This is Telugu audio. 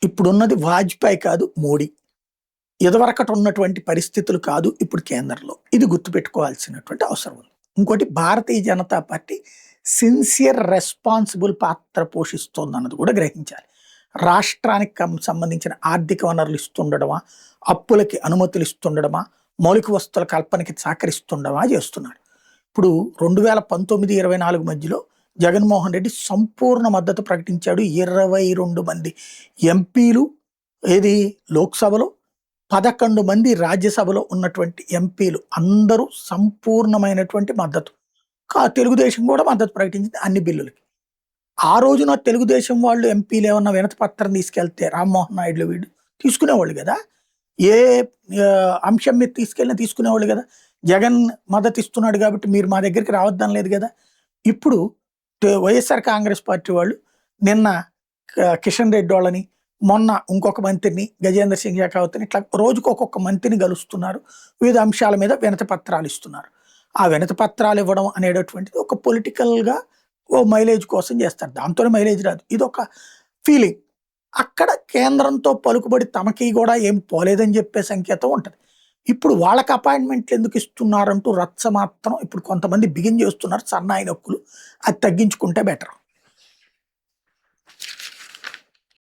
ఇప్పుడున్నది వాజ్పేయి కాదు, మోడీ. ఇదివరకట ఉన్నటువంటి పరిస్థితులు కాదు ఇప్పుడు కేంద్రంలో. ఇది గుర్తుపెట్టుకోవాల్సినటువంటి అవసరం ఉంది. ఇంకోటి, Bharatiya Janata party sincere responsible పాత్ర పోషిస్తోందన్నది కూడా గ్రహించాలి. రాష్ట్రానికి సంబంధించిన ఆర్థిక వనరులు ఇస్తుండడమా, అప్పులకి అనుమతులు ఇస్తుండడమా, మౌలిక వస్తువుల కల్పనకి సహకరిస్తుండడమా చేస్తున్నాడు. ఇప్పుడు 2019-24 మధ్యలో జగన్మోహన్ రెడ్డి సంపూర్ణ మద్దతు ప్రకటించాడు. 22 మంది ఎంపీలు ఏది లోక్సభలో, 11 మంది రాజ్యసభలో ఉన్నటువంటి ఎంపీలు అందరూ సంపూర్ణమైనటువంటి మద్దతు. తెలుగుదేశం కూడా మద్దతు ప్రకటించింది అన్ని బిల్లులకి. ఆ రోజున తెలుగుదేశం వాళ్ళు ఎంపీలు ఏమన్నా వినతి పత్రం తీసుకెళ్తే రామ్మోహన్ నాయుడులు వీళ్ళు తీసుకునేవాళ్ళు కదా. ఏ అంశం మీద తీసుకెళ్ళినా తీసుకునేవాళ్ళు కదా. జగన్ మద్దతు ఇస్తున్నాడు కాబట్టి మీరు మా దగ్గరికి రావద్దని లేదు కదా. ఇప్పుడు వైఎస్ఆర్ కాంగ్రెస్ పార్టీ వాళ్ళు నిన్న కిషన్ రెడ్డి వాళ్ళని, మొన్న ఇంకొక మంత్రిని గజేంద్ర సింగ్ షెకావత్ని, ఇట్లా రోజుకు ఒక్కొక్క మంత్రిని కలుస్తున్నారు. వివిధ అంశాల మీద వినతి పత్రాలు ఇస్తున్నారు. ఆ వినతి పత్రాలు ఇవ్వడం అనేటటువంటిది ఒక పొలిటికల్గా ఓ మైలేజ్ కోసం చేస్తారు. దాంతోనే మైలేజ్ రాదు, ఇది ఒక ఫీలింగ్. అక్కడ కేంద్రంతో పలుకుబడి తమకి కూడా ఏం పోలేదని చెప్పే సంకేతం ఉంటుంది. ఇప్పుడు వాళ్ళకి అపాయింట్మెంట్లు ఎందుకు ఇస్తున్నారంటూ రచ్చ మాత్రం ఇప్పుడు కొంతమంది బిగిన్ చేస్తున్నారు. సన్నాయి నొక్కులు అది తగ్గించుకుంటే బెటర్.